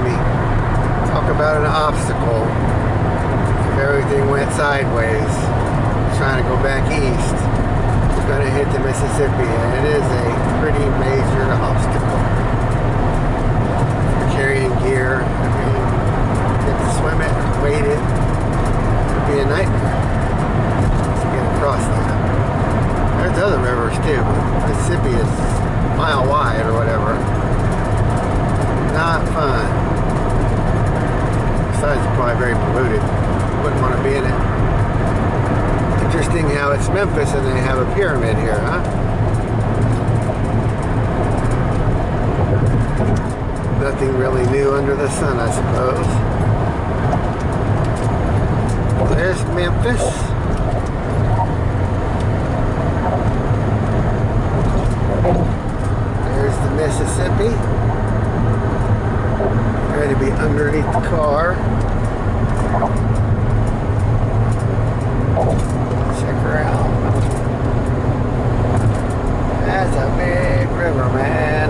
me. Talk about an obstacle. If everything went sideways, trying to go back east, we're going to hit the Mississippi, and it is a pretty major obstacle. You're carrying gear. I mean, you have to swim it, wade it. It'd be a nightmare to get across that. There's other rivers too, but Mississippi is a mile wide or whatever. Not fun. Besides, it's probably very polluted. Wouldn't want to be in it. Interesting how it's Memphis and they have a pyramid here, huh? Nothing really new under the sun, I suppose. Well, there's Memphis. There's the Mississippi. Ready to be underneath the car. Check her out. That's a big river, man.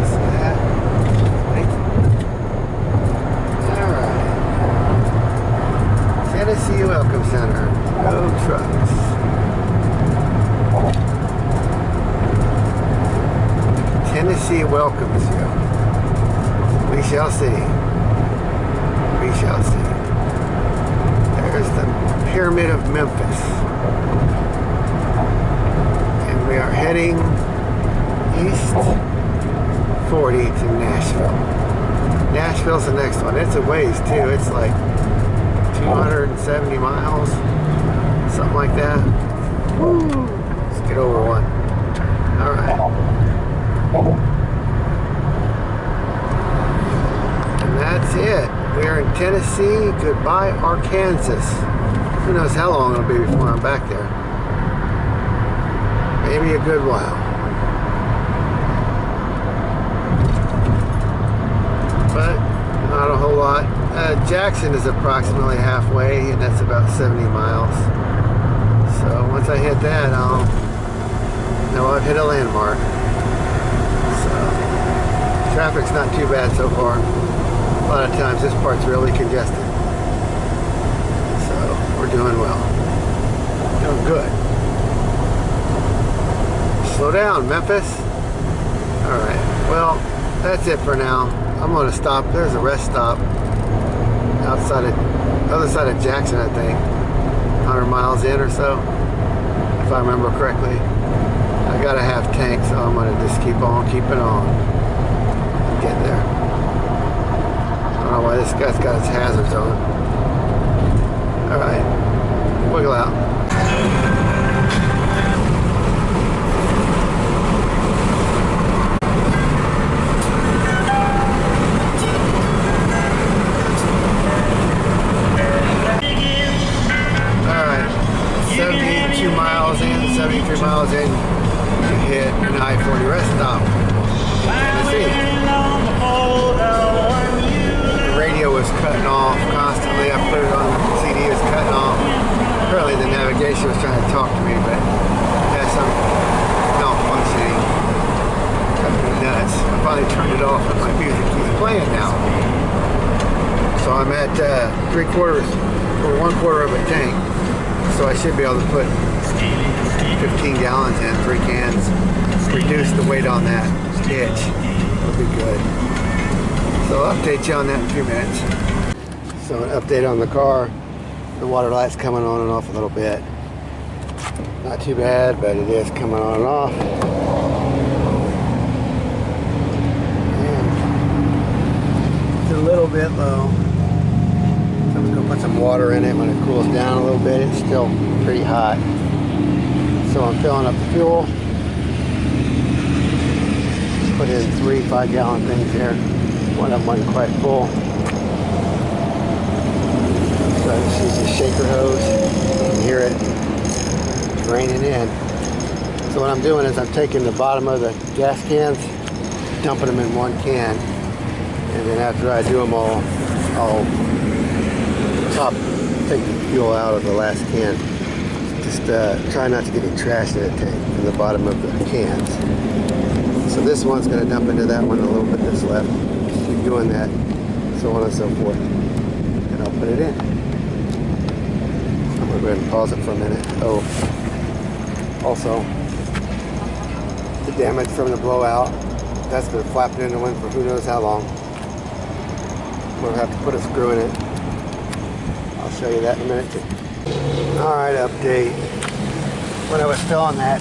See that? Alright. Tennessee Welcome Center. Go trucks. Tennessee welcomes you. We shall see. We shall see. There's the Pyramid of Memphis. And we are heading east 40 to Nashville. Nashville's the next one. It's a ways too. It's like 270 miles. Something like that. Woo! Let's get over one. Alright. That's it. We're in Tennessee. Goodbye, Arkansas. Who knows how long it'll be before I'm back there. Maybe a good while. But not a whole lot. Jackson is approximately halfway, and that's about 70 miles. So once I hit that, I'll know I've hit a landmark. So traffic's not too bad so far. A lot of times this part's really congested. So we're doing well. Doing good. Slow down, Memphis. Alright, well, that's it for now. I'm going to stop. There's a rest stop outside of, other side of Jackson, I think. 100 miles in or so, if I remember correctly. I got a half tank, so I'm going to just keep on keeping on. Get there. I don't know why this guy's got his hazards on. Alright, wiggle out. Alright, 72 miles in, 73 miles in, you hit an I-40 rest stop. Tennessee. Radio was cutting off constantly. I put it on, the CD was cutting off. Apparently the navigation was trying to talk to me, but it had some malfunctioning. Driving me nuts. I finally turned it off and my music keeps playing now. So I'm at 3/4 or 1/4 of a tank. So I should be able to put 15 gallons in, 3 cans. Reduce the weight on that hitch. That'll be good. So I'll update you on that in a few minutes. So an update on the car. The water light's coming on and off a little bit. Not too bad, but it is coming on and off. And it's a little bit low. So I'm going to put some water in it. When it cools down a little bit, it's still pretty hot. So I'm filling up the fuel. Put in 3 5-gallon things here. One of them wasn't quite full. So I just use the shaker hose. You can hear it draining in. So what I'm doing is I'm taking the bottom of the gas cans, dumping them in one can, and then after I do them all, I'll take the fuel out of the last can. Just try not to get any trash in the tank in the bottom of the cans. So this one's going to dump into that one a little bit that's left. doing that, so on and so forth. And I'll put it in. I'm going to go ahead and pause it for a minute. Oh, also, the damage from the blowout, that's been flapping in the wind for who knows how long. We'll have to put a screw in it. I'll show you that in a minute too. Alright, update. When I was filling that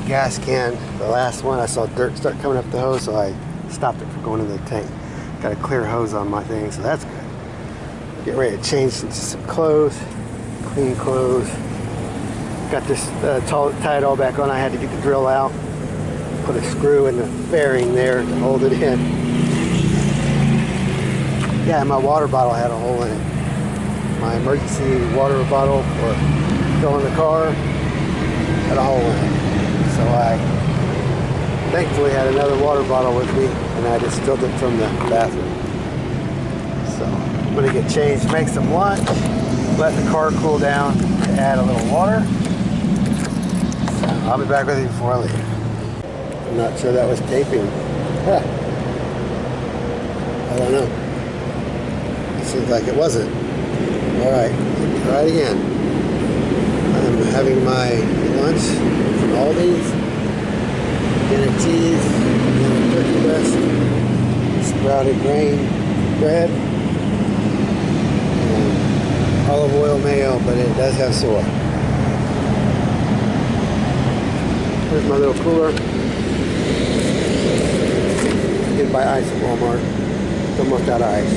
gas can, the last one, I saw dirt start coming up the hose, so I stopped it from going into the tank. Got a clear hose on my thing, so that's good. Get ready to change some clothes, clean clothes. Got this tied all back on. I had to get the drill out, put a screw in the fairing there to hold it in. Yeah, my water bottle had a hole in it. My emergency water bottle for filling the car had a hole in it. So I thankfully had another water bottle with me, and I just filled it from the bathroom. So I'm gonna get changed, make some lunch, let the car cool down, add a little water. So I'll be back with you before I leave. I'm not sure that was taping. Huh. I don't know. It seems like it wasn't. Alright, try it again. I'm having my lunch from Aldi's. Dinner cheese, turkey breast, sprouted grain bread, and olive oil mayo, but it does have soy. Here's my little cooler. You can buy ice at Walmart. It's almost out of ice.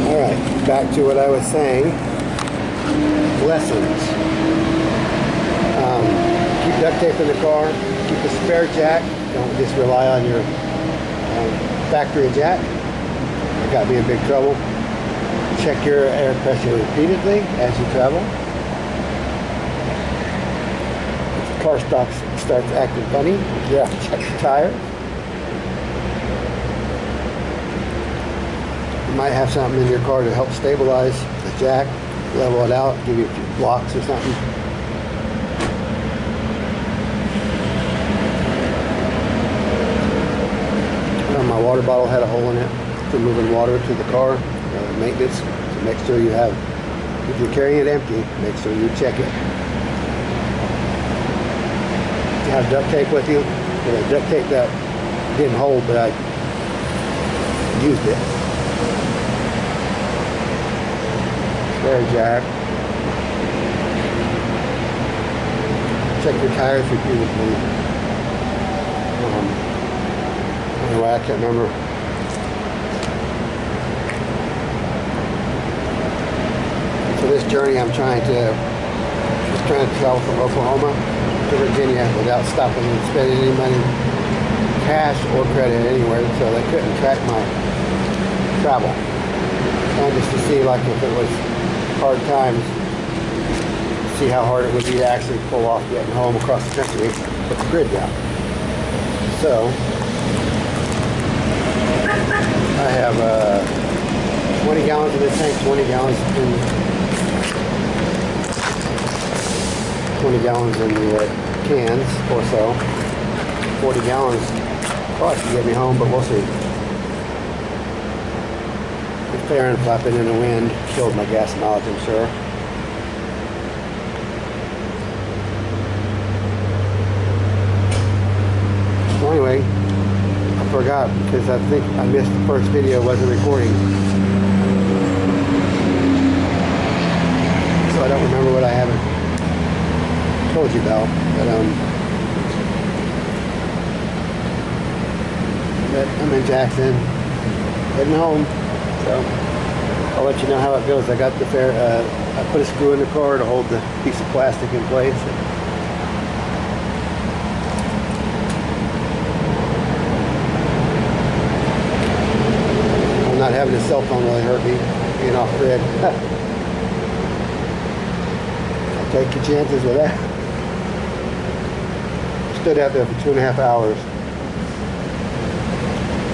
Alright, back to what I was saying. Lessons. Keep duct tape in the car. Keep a spare jack. Don't just rely on your factory jack. It got me in big trouble. Check your air pressure repeatedly as you travel. If the car starts acting funny, you have to check your tires. You might have something in your car to help stabilize the jack, level it out, give you a few blocks or something. My water bottle had a hole in it for moving water to the car. Maintenance, so make sure you have, if you're carrying it empty, make sure you check it. You have duct tape with you. Duct tape that didn't hold, but I used it. Spare jack. Check your tires repeatedly. Anyway, I can't remember. For this journey, I'm trying to travel from Oklahoma to Virginia without stopping and spending any money, cash or credit anywhere, so they couldn't track my travel. And just to see, like, if it was hard times, see how hard it would be to actually pull off getting home across the country with the grid down. So I have 20 gallons in this tank, 20 gallons in the cans or so. 40 gallons probably should get me home, but we'll see. The fairing flapping in the wind killed my gas mileage, I'm sure. So anyway, I forgot because I think I missed the first video, wasn't recording. So I don't remember what I haven't told you about. But I'm in Jackson, heading home. So I'll let you know how it goes. I got the I put a screw in the car to hold the piece of plastic in place. Not having a cell phone really hurt me, being off grid. I'll take your chances with that. Stood out there for 2.5 hours.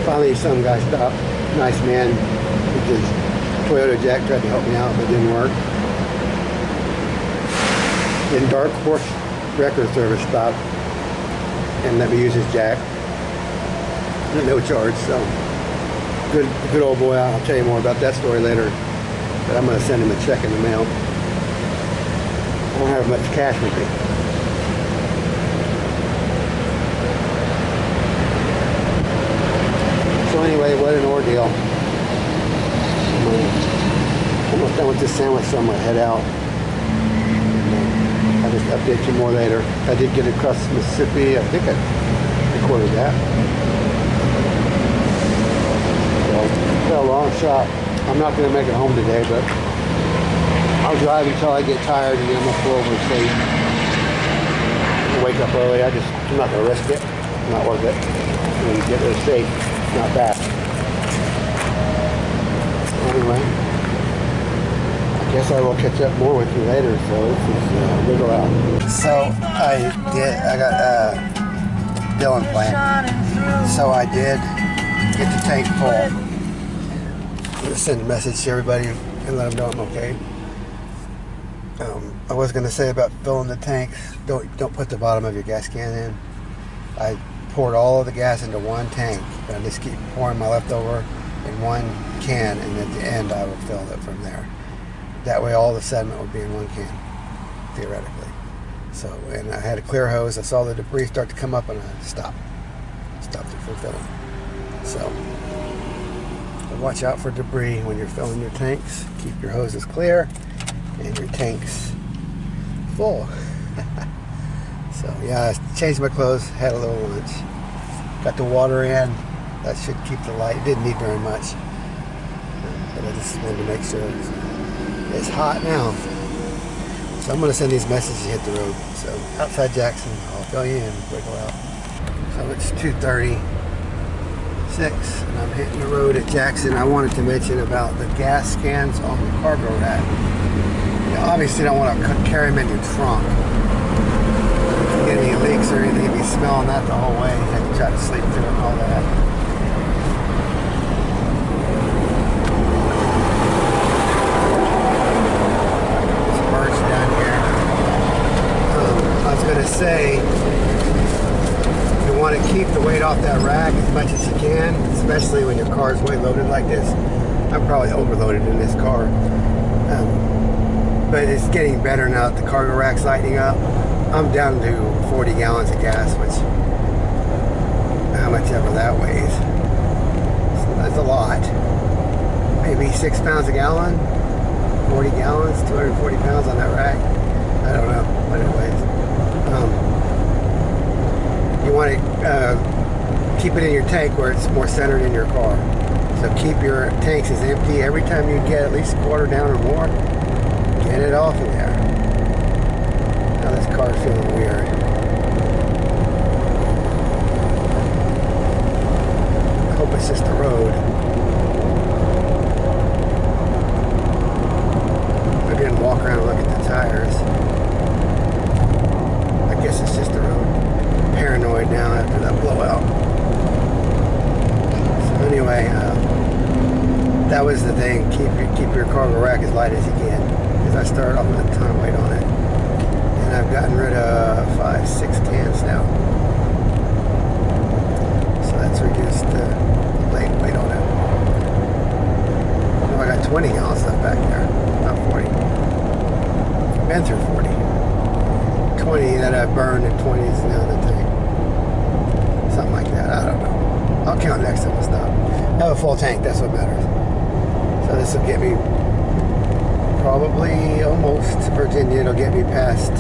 Finally, some guy stopped. Nice man with his Toyota Jack, tried to help me out, but it didn't work. Then Dark Horse Record Service stopped and let me use his jack. no charge. So good old boy. I'll tell you more about that story later. But I'm going to send him a check in the mail. I don't have much cash with me. So anyway, what an ordeal. I'm almost done with this sandwich, so I'm going to head out. I'll just update you more later. I did get across Mississippi. I think I recorded that. So, a long shot. I'm not going to make it home today, but I'll drive until I get tired and then I'm going to pull over and sleep. Wake up early. I'm not going to risk it. It's not worth it. When you get there safe, it's not bad. Anyway, I guess I will catch up more with you later. So this is wiggle out. So I got Dylan plan. So I did get the tank full. I'm going to send a message to everybody and let them know I'm okay. I was going to say about filling the tanks, don't put the bottom of your gas can in. I poured all of the gas into one tank, and I just keep pouring my leftover in one can, and at the end I would fill it from there. That way all the sediment would be in one can, theoretically. So, and I had a clear hose. I saw the debris start to come up, and I stopped it from filling. So watch out for debris when you're filling your tanks. Keep your hoses clear and your tanks full. So yeah, I changed my clothes, had a little lunch, got the water in. That should keep the light. It didn't need very much, but I just wanted to make sure. It's hot now, so I'm going to send these messages and hit the road. So outside Jackson, I'll fill you in, wiggle out. So it's 2:36 and I'm hitting the road at Jackson. I wanted to mention about the gas cans on the cargo rack. You obviously don't want to carry them in your trunk. If you get any leaks or anything, you'll be smelling that the whole way. You have to try to sleep through it and all that. There's birds down here. I was going to say, you want to keep the weight off that rack as much as you can, especially when your car is weight loaded like this. I'm probably overloaded in this car. But it's getting better now that the cargo rack's lightening up. I'm down to 40 gallons of gas, which, how much ever that weighs. That's a lot. Maybe 6 pounds a gallon, 40 gallons, 240 pounds on that rack. I don't know what it weighs. You want to keep it in your tank where it's more centered in your car. So keep your tanks as empty every time you get at least a quarter down or more. Get it off of there. Now this car's feeling weird. I hope it's just the road. I didn't walk around and look at the tires. I guess it's just the road. Paranoid now after that blowout. So anyway, that was the thing. Keep your cargo rack as light as you can. I started off with a ton of weight on it, and I've gotten rid of 5-6 cans now, so that's reduced the weight on it. I got 20 gallons left back there, not 40. Been through 40. 20 that I burned and 20 is now the tank. Something like that, I don't know. I'll count next time I stop. I have a full tank, that's what matters. So this will get me probably almost to Virginia. It'll get me past,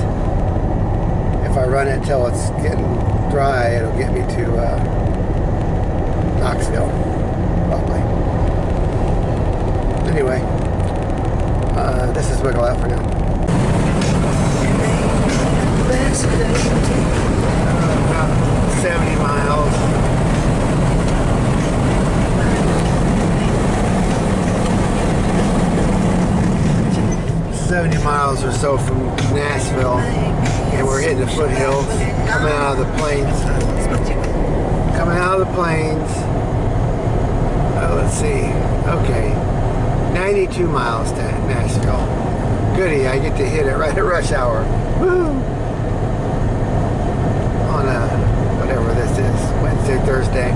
if I run it till it's getting dry, it'll get me to Knoxville, probably. Anyway, this is Wiggle Out for now. About 70 miles. 70 miles or so from Nashville, and we're hitting the foothills, coming out of the plains. Let's see. Okay, 92 miles to Nashville. Goody, I get to hit it right at rush hour. Woo! On whatever this is, Wednesday, Thursday.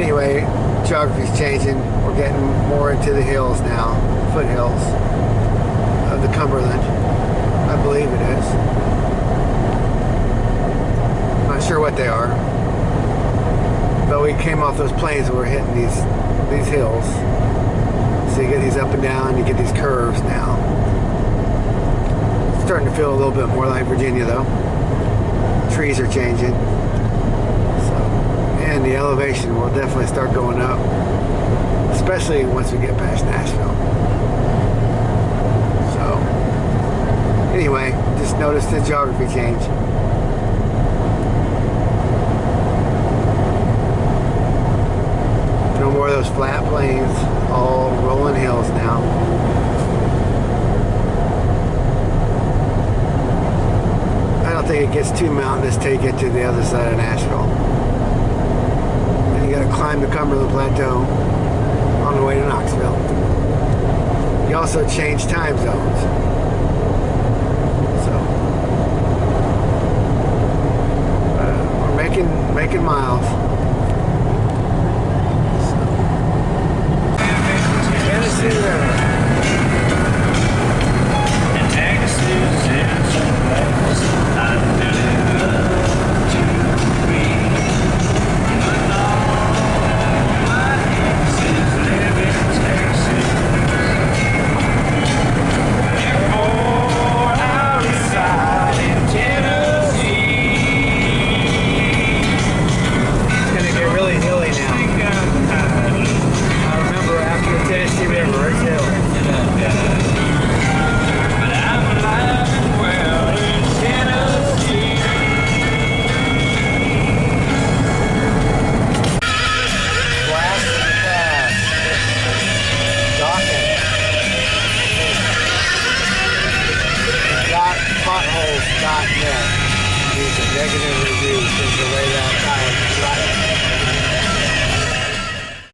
Anyway, geography's changing. We're getting more into the hills now, foothills of the Cumberland. I believe it is. Not sure what they are. But we came off those plains and we're hitting these hills. So you get these up and down, you get these curves now. It's starting to feel a little bit more like Virginia though. Trees are changing. So, and the elevation will definitely start going up. Especially once we get past Nashville. So, anyway, just noticed the geography change. No more of those flat plains, all rolling hills now. I don't think it gets too mountainous till you get to the other side of Nashville. Then you gotta climb the Cumberland Plateau on the way to Knoxville. You also change time zones. So we're making miles. Potholes.net. These are negative reviews. There's a way that I